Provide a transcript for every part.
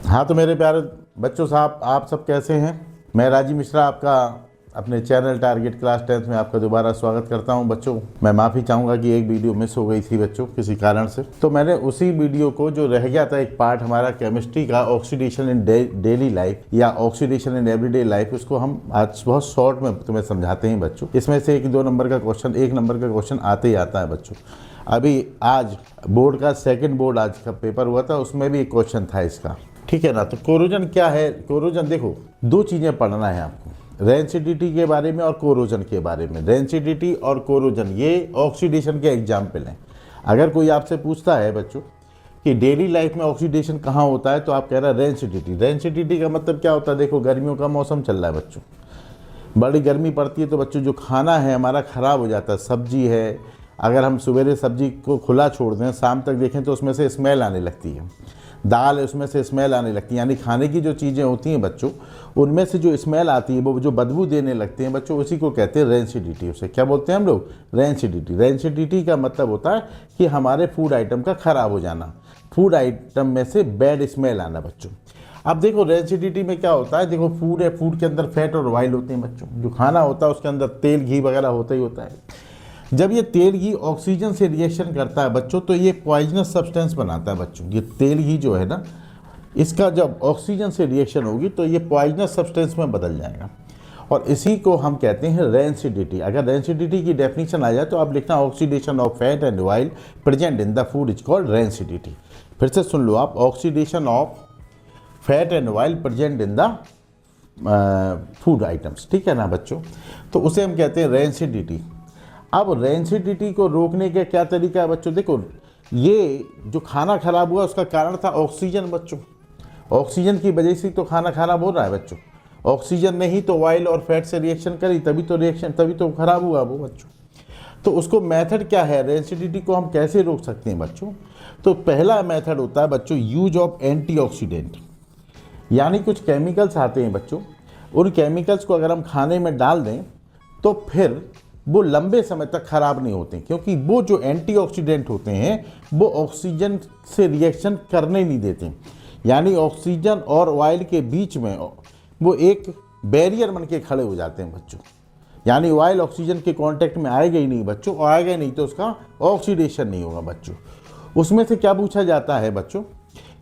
हाँ तो मेरे प्यारे बच्चों साहब, आप सब कैसे हैं। मैं राजीव मिश्रा आपका अपने चैनल टारगेट क्लास 10th में आपका दोबारा स्वागत करता हूं। बच्चों मैं माफ़ी चाहूँगा कि एक वीडियो मिस हो गई थी बच्चों किसी कारण से, तो मैंने उसी वीडियो को जो रह गया था एक पार्ट हमारा केमिस्ट्री का ऑक्सीडेशन इन डेली लाइफ या ऑक्सीडेशन इन एवरीडे लाइफ, उसको हम आज बहुत शॉर्ट में तुम्हें समझाते हैं बच्चों। इसमें से 1-2 नंबर का क्वेश्चन, 1 नंबर का क्वेश्चन आते ही आता है बच्चों। अभी आज बोर्ड का सेकेंड बोर्ड आज का पेपर हुआ था, उसमें भी एक क्वेश्चन था इसका, ठीक है ना। तो कोरोजन क्या है? कोरोजन देखो, 2 चीज़ें पढ़ना है आपको, रेंसिडिटी के बारे में और कोरोजन के बारे में। रेंसिडिटी और कोरोजन ये ऑक्सीडेशन के एग्जाम्पल हैं। अगर कोई आपसे पूछता है बच्चों कि डेली लाइफ में ऑक्सीडेशन कहाँ होता है, तो आप कह रहे हैं रेंसिडिटी। रेंसिडिटी का मतलब क्या होता है? देखो, गर्मियों का मौसम चल रहा है बच्चों, बड़ी गर्मी पड़ती है, तो बच्चों जो खाना है हमारा ख़राब हो जाता है। सब्जी है, अगर हम सवेरे सब्जी को खुला छोड़ दें, शाम तक देखें तो उसमें से स्मेल आने लगती है। दाल है, उसमें से स्मेल आने लगती है। यानी खाने की जो चीज़ें होती हैं बच्चों, उनमें से जो स्मेल आती है, वो जो बदबू देने लगते हैं बच्चों, उसी को कहते हैं रेंसिडिटी। उसे क्या बोलते हैं हम लोग? रेंसिडिटी। रेंसिडिटी का मतलब होता है कि हमारे फूड आइटम का ख़राब हो जाना, फूड आइटम में से बैड स्मेल आना बच्चों। अब देखो रेंसिडिटी में क्या होता है, देखो फूड है, फूड के अंदर फैट और ऑयल होते हैं बच्चों। जो खाना होता है उसके अंदर तेल घी वगैरह होता ही होता है। जब ये तेल घी ऑक्सीजन से रिएक्शन करता है बच्चों, तो ये पॉइजनस सब्सटेंस बनाता है बच्चों। ये तेल घी जो है ना, इसका जब ऑक्सीजन से रिएक्शन होगी तो ये पॉइजनस सब्सटेंस में बदल जाएगा, और इसी को हम कहते हैं रेंसिडिटी। अगर रेंसिडिटी की डेफिनेशन आ जाए तो आप लिखना oxidation of fat and oil present in the food is called rancidity. फिर से सुन लो आप, oxidation of fat and oil present in the food items, ठीक है ना बच्चों। तो उसे हम कहते हैं रेंसिडिटी। अब रेंसिडिटी को रोकने का क्या तरीका है बच्चों? देखो, ये जो खाना खराब हुआ उसका कारण था ऑक्सीजन बच्चों। ऑक्सीजन की वजह से तो खाना खराब हो रहा है बच्चों। ऑक्सीजन ने ही तो ऑयल और फैट से रिएक्शन करी, तभी तो खराब हुआ वो बच्चों। तो उसको मेथड क्या है, रेंसिडिटी को हम कैसे रोक सकते हैं बच्चों? तो पहला मेथड होता है बच्चों यूज ऑफ एंटीऑक्सीडेंट। यानी कुछ केमिकल्स आते हैं बच्चों, उन केमिकल्स को अगर हम खाने में डाल दें तो फिर वो लंबे समय तक खराब नहीं होते, क्योंकि वो जो एंटीऑक्सीडेंट होते हैं वो ऑक्सीजन से रिएक्शन करने नहीं देते। यानी ऑक्सीजन और ऑयल के बीच में वो एक बैरियर बन के खड़े हो जाते हैं बच्चों। यानी ऑयल ऑक्सीजन के कांटेक्ट में आएगा ही नहीं बच्चों, और आएगा ही नहीं तो उसका ऑक्सीडेशन नहीं होगा बच्चों। उसमें से क्या पूछा जाता है बच्चों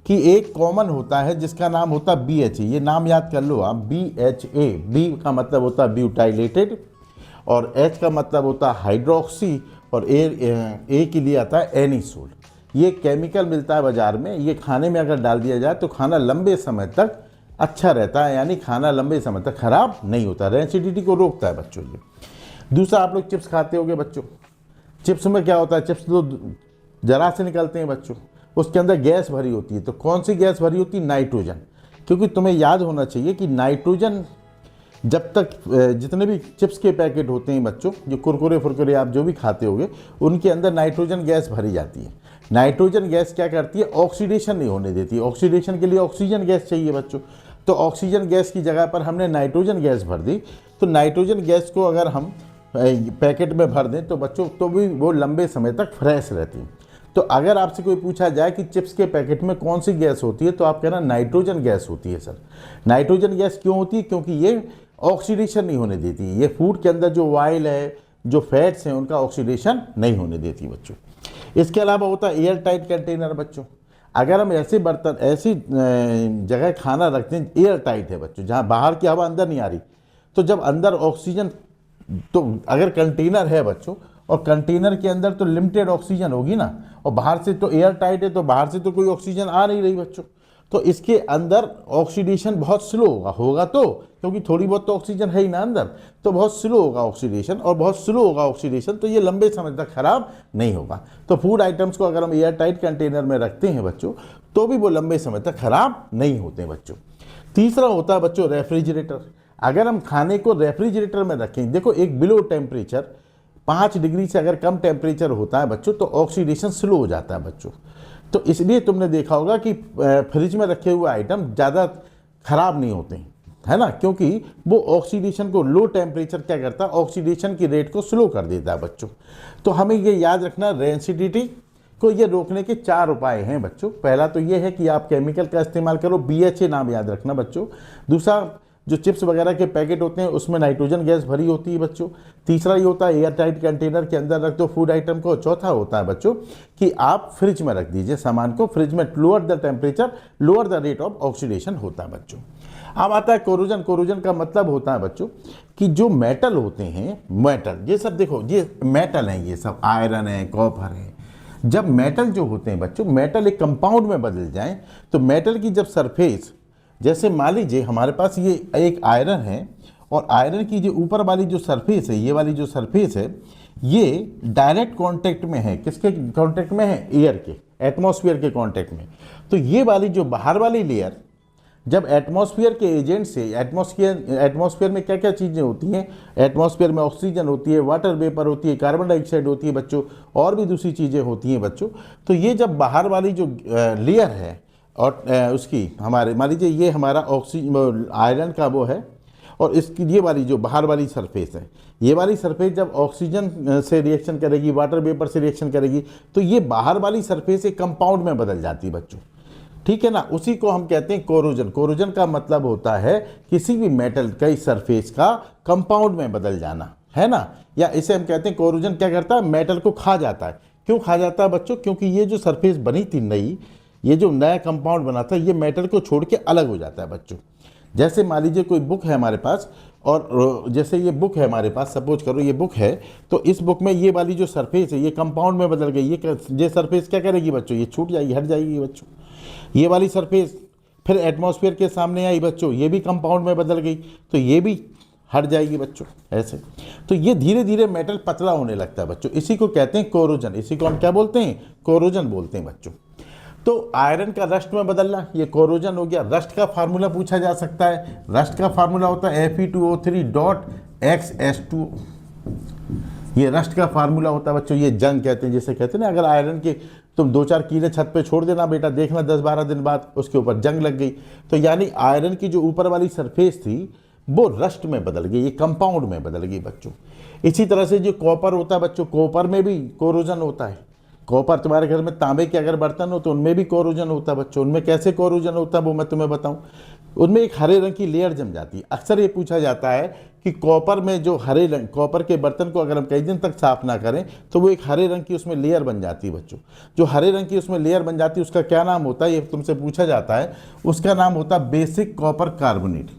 कि एक कॉमन होता है जिसका नाम होता है BHA। ये नाम याद कर लो आप, BHA। B का मतलब होता है ब्यूटाइलेटेड, और H का मतलब होता है हाइड्रोक्सी, और A के लिए आता है एनिसोल। ये केमिकल मिलता है बाज़ार में, ये खाने में अगर डाल दिया जाए तो खाना लंबे समय तक अच्छा रहता है, यानी खाना लंबे समय तक खराब नहीं होता। रेंसिडिटी को रोकता है बच्चों ये। दूसरा, आप लोग चिप्स खाते होंगे बच्चों। चिप्स में क्या होता है? चिप्स तो जरा से निकलते हैं बच्चों, उसके अंदर गैस भरी होती है। तो कौन सी गैस भरी होती है? नाइट्रोजन। क्योंकि तुम्हें याद होना चाहिए कि नाइट्रोजन, जब तक जितने भी चिप्स के पैकेट होते हैं बच्चों, जो कुरकुरे फुरकुरे आप जो भी खाते होंगे, उनके अंदर नाइट्रोजन गैस भरी जाती है। नाइट्रोजन गैस क्या करती है? ऑक्सीडेशन नहीं होने देती। ऑक्सीडेशन के लिए ऑक्सीजन गैस चाहिए बच्चों। तो ऑक्सीजन गैस की जगह पर हमने नाइट्रोजन गैस भर दी। तो नाइट्रोजन गैस को अगर हम पैकेट में भर दें तो बच्चों तो भी वो लंबे समय तक फ्रेश रहती है। तो अगर आपसे कोई पूछा जाए कि चिप्स के पैकेट में कौन सी गैस होती है, तो आप कहना नाइट्रोजन गैस होती है सर। नाइट्रोजन गैस क्यों होती है? क्योंकि ये ऑक्सीडेशन नहीं होने देती। ये फूड के अंदर जो ऑयल है, जो फैट्स हैं, उनका ऑक्सीडेशन नहीं होने देती बच्चों। इसके अलावा होता है एयर टाइट कंटेनर बच्चों। अगर हम ऐसे बर्तन, ऐसी जगह खाना रखते हैं एयर टाइट है बच्चों, जहाँ बाहर की हवा अंदर नहीं आ रही, तो जब अंदर ऑक्सीजन, तो अगर कंटेनर है बच्चों और कंटेनर के अंदर तो लिमिटेड ऑक्सीजन होगी ना, और बाहर से तो एयर टाइट है, तो बाहर से तो कोई ऑक्सीजन आ नहीं रही बच्चों, तो इसके अंदर ऑक्सीडेशन बहुत स्लो होगा तो, क्योंकि थोड़ी बहुत तो ऑक्सीजन है ही ना अंदर, तो बहुत स्लो होगा ऑक्सीडेशन, और बहुत स्लो होगा ऑक्सीडेशन तो ये लंबे समय तक खराब नहीं होगा। तो फूड आइटम्स को अगर हम एयर टाइट कंटेनर में रखते हैं बच्चों, तो भी वो लंबे समय तक खराब नहीं होते बच्चों। तीसरा होता है बच्चों रेफ्रिजरेटर। अगर हम खाने को रेफ्रिजरेटर में रखें, देखो एक बिलो टेम्परेचर 5 डिग्री से अगर कम टेम्परेचर होता है बच्चों, तो ऑक्सीडेशन स्लो हो जाता है बच्चों। तो इसलिए तुमने देखा होगा कि फ्रिज में रखे हुए आइटम ज़्यादा खराब नहीं होते हैं, है ना, क्योंकि वो ऑक्सीडेशन को, लो टेम्परेचर क्या करता है, ऑक्सीडेशन की रेट को स्लो कर देता है बच्चों। तो हमें ये याद रखना, रेंसिडिटी को ये रोकने के 4 उपाय हैं बच्चों। पहला तो ये है कि आप केमिकल का इस्तेमाल करो, BHA नाम याद रखना बच्चों। दूसरा, जो चिप्स वगैरह के पैकेट होते हैं उसमें नाइट्रोजन गैस भरी होती है बच्चों। तीसरा ये होता है एयर टाइट कंटेनर के अंदर रख दो फूड आइटम को। चौथा होता है बच्चों कि आप फ्रिज में रख दीजिए सामान को, फ्रिज में lower the temperature lower the rate of oxidation होता है बच्चों। अब आता है कोरोजन। कोरोजन का मतलब होता है बच्चों कि जो मेटल होते हैं, मेटल ये सब देखो, ये मेटल हैं, ये सब आयरन है, कॉपर है। जब मेटल जो होते हैं बच्चों, मेटल एक कंपाउंड में बदल जाएं तो मेटल की जब सरफेस, जैसे मान लीजिए हमारे पास ये एक आयरन है और आयरन की जो ऊपर वाली जो सरफेस है, ये वाली जो सरफेस है, ये डायरेक्ट कांटेक्ट में है। किसके कांटेक्ट में है? एयर के, एटमॉस्फेयर के कांटेक्ट में। तो ये वाली जो बाहर वाली लेयर जब एटमॉस्फेयर के एजेंट से, एटमॉस्फेयर में क्या क्या चीज़ें होती हैं? एटमॉस्फेयर में ऑक्सीजन होती है, वाटर वेपर होती है, कार्बन डाइऑक्साइड होती है बच्चों, और भी दूसरी चीज़ें होती हैं बच्चों। तो ये जब बाहर वाली जो लेयर है और उसकी हमारे, मान लीजिए ये हमारा आयरन का वो है, और इसकी ये वाली जो बाहर वाली सरफेस है, ये वाली सरफेस जब ऑक्सीजन से रिएक्शन करेगी, वाटर वेपर से रिएक्शन करेगी, तो ये बाहर वाली सरफेस एक कंपाउंड में बदल जाती है बच्चों। ठीक है ना? उसी को हम कहते हैं कोरोजन। कोरोजन का मतलब होता है किसी भी मेटल कई सरफेस का कंपाउंड में बदल जाना, है ना? या इसे हम कहते हैं कोरोजन क्या करता है? मेटल को खा जाता है। क्यों खा जाता है बच्चों? क्योंकि ये जो सरफेस बनी थी नई, ये जो नया कंपाउंड बना था, ये मेटल को छोड़ के अलग हो जाता है बच्चों। जैसे मान लीजिए कोई बुक है हमारे पास, और जैसे ये बुक है हमारे पास, सपोज करो ये बुक है, तो इस बुक में ये वाली जो सरफेस है ये कंपाउंड में बदल गई। ये सरफेस क्या करेगी बच्चों? ये छूट जाएगी, हट जाएगी बच्चों। ये वाली सरफेस फिर एटमॉस्फेयर के सामने आई बच्चों, ये भी कंपाउंड में बदल गई, तो ये भी हट जाएगी बच्चों, ऐसे। तो ये धीरे धीरे मेटल पतला होने लगता है बच्चों। इसी को कहते हैं कोरोजन। इसी को हम क्या बोलते हैं? कोरोजन बोलते हैं बच्चों। तो आयरन का रस्ट में बदलना, ये कोरोजन हो गया। रस्ट का फार्मूला पूछा जा सकता है। रस्ट का फार्मूला होता है Fe2O3.XS2। ये रस्ट का फार्मूला होता है बच्चों। ये जंग कहते हैं, जिसे कहते हैं ना, अगर आयरन के तुम 2-4 कीले छत पे छोड़ देना बेटा, देखना 10-12 दिन बाद उसके ऊपर जंग लग गई। तो यानी आयरन की जो ऊपर वाली सरफेस थी वो रस्ट में बदल गई, ये कंपाउंड में बदल गई बच्चों। इसी तरह से जो कॉपर होता है बच्चों, कॉपर में भी कोरोजन होता है। कॉपर, तुम्हारे घर में तांबे के अगर बर्तन हो तो उनमें भी कोरोजन होता है बच्चों। उनमें कैसे कोरोजन होता है वो मैं तुम्हें बताऊं। उनमें एक हरे रंग की लेयर जम जाती है। अक्सर ये पूछा जाता है कि कॉपर में जो हरे रंग, कॉपर के बर्तन को अगर हम कई दिन तक साफ ना करें तो वो एक हरे रंग की उसमें लेयर बन जाती है बच्चों। जो हरे रंग की उसमें लेयर बन जाती है उसका क्या नाम होता है, ये तुमसे पूछा जाता है। उसका नाम होता है basic copper carbonate.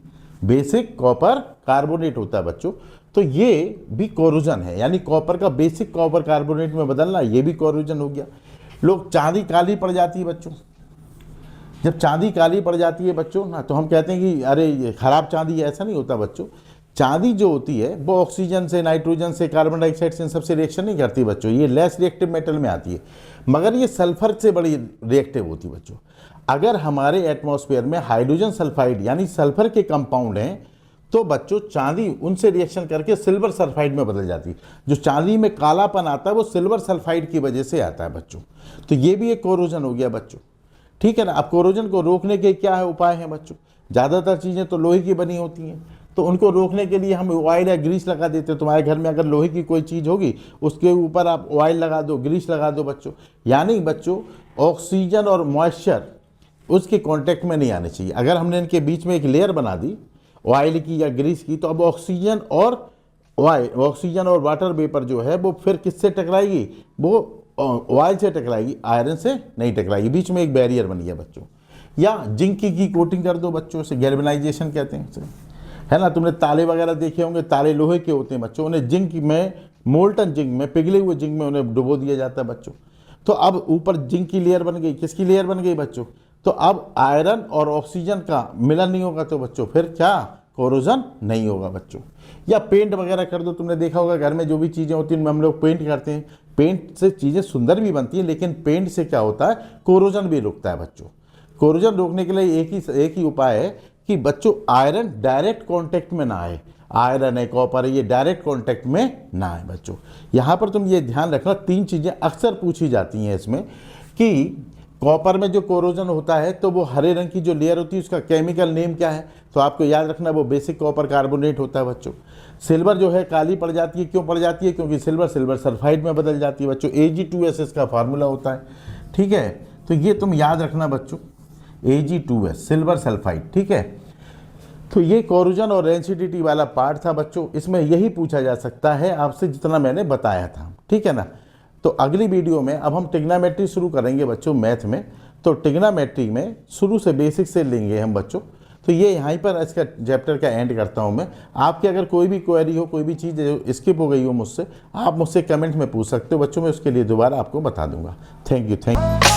Basic copper carbonate होता है बच्चों। तो ये भी कोरोजन है, यानी कॉपर का बेसिक कॉपर कार्बोनेट में बदलना, ये भी कोरोजन हो गया। लोग, चांदी काली पड़ जाती है बच्चों। जब चांदी काली पड़ जाती है बच्चों ना, तो हम कहते हैं कि अरे ये खराब चांदी है। ऐसा नहीं होता बच्चों। चांदी जो होती है वो ऑक्सीजन से, नाइट्रोजन से, कार्बन डाइऑक्साइड से, इन सबसे रिएक्शन नहीं करती बच्चों। ये लेस रिएक्टिव मेटल में आती है, मगर ये सल्फर से बड़ी रिएक्टिव होती है बच्चों। अगर हमारे एटमॉस्फेयर में हाइड्रोजन सल्फाइड यानी सल्फर के कंपाउंड हैं तो बच्चों चांदी उनसे रिएक्शन करके सिल्वर सल्फाइड में बदल जाती है। जो चांदी में कालापन आता है वो सिल्वर सल्फाइड की वजह से आता है बच्चों। तो ये भी एक कोरोजन हो गया बच्चों। ठीक है ना? अब कोरोजन को रोकने के क्या है उपाय हैं बच्चों? ज़्यादातर चीज़ें तो लोहे की बनी होती हैं, तो उनको रोकने के लिए हम ऑयल या ग्रीस लगा देते हैं। तुम्हारे घर में अगर लोहे की कोई चीज़ होगी उसके ऊपर आप ऑयल लगा दो, ग्रीस लगा दो बच्चों। यानी बच्चों ऑक्सीजन और मॉइस्चर उसके कांटेक्ट में नहीं आने चाहिए। अगर हमने इनके बीच में एक लेयर बना दी ऑयल की या ग्रीस की, तो अब ऑक्सीजन और वाटर वेपर जो है वो फिर किससे टकराएगी? वो ऑयल से टकराएगी, आयरन से नहीं टकराएगी। बीच में एक बैरियर बन गया बच्चों। या जिंक की कोटिंग कर दो बच्चों, से गैल्वेनाइजेशन कहते हैं, है ना? तुमने ताले वगैरह देखे होंगे, ताले लोहे के होते हैं बच्चों। उन्हें जिंक में, मोल्टन जिंक में, पिघले हुए जिंक में उन्हें डुबो दिया जाता है बच्चों। तो अब ऊपर जिंक की लेयर बन गई। किसकी लेयर बन गई बच्चों? तो अब आयरन और ऑक्सीजन का मिलन नहीं होगा तो बच्चों फिर क्या? कोरोजन नहीं होगा बच्चों। या पेंट वगैरह कर दो। तुमने देखा होगा घर में जो भी चीज़ें होती हैं उनमें हम लोग पेंट करते हैं। पेंट से चीज़ें सुंदर भी बनती हैं, लेकिन पेंट से क्या होता है? कोरोजन भी रुकता है बच्चों। कोरोजन रोकने के लिए एक ही उपाय है कि बच्चों आयरन डायरेक्ट कांटेक्ट में ना आए। आयरन है, कॉपर है, ये डायरेक्ट कांटेक्ट में ना आए बच्चों। यहाँ पर तुम ये ध्यान रखना, 3 चीज़ें अक्सर पूछी जाती हैं इसमें कि कॉपर में जो कोरोजन होता है तो वो हरे रंग की जो लेयर होती है उसका केमिकल नेम क्या है, तो आपको याद रखना वो बेसिक कॉपर कार्बोनेट होता है बच्चों। सिल्वर जो है काली पड़ जाती है, क्यों पड़ जाती है, क्योंकि सिल्वर सल्फाइड में बदल जाती है बच्चों। Ag2S इसका फार्मूला होता है, ठीक है। तो ये तुम याद रखना बच्चों, Ag2S सिल्वर सल्फाइड, ठीक है। तो ये कोरोजन और रेंसिडिटी वाला पार्ट था बच्चों, इसमें यही पूछा जा सकता है आपसे जितना मैंने बताया था, ठीक है ना। तो अगली वीडियो में अब हम ट्रिग्नोमेट्री शुरू करेंगे बच्चों मैथ में। तो ट्रिग्नोमेट्री में शुरू से बेसिक से लेंगे हम बच्चों। तो ये यहाँ पर इसका चैप्टर का एंड करता हूँ मैं। आपकी अगर कोई भी क्वेरी हो, कोई भी चीज़ स्किप हो गई हो मुझसे, आप मुझसे कमेंट में पूछ सकते हो बच्चों, मैं उसके लिए दोबारा आपको बता दूंगा। Thank you.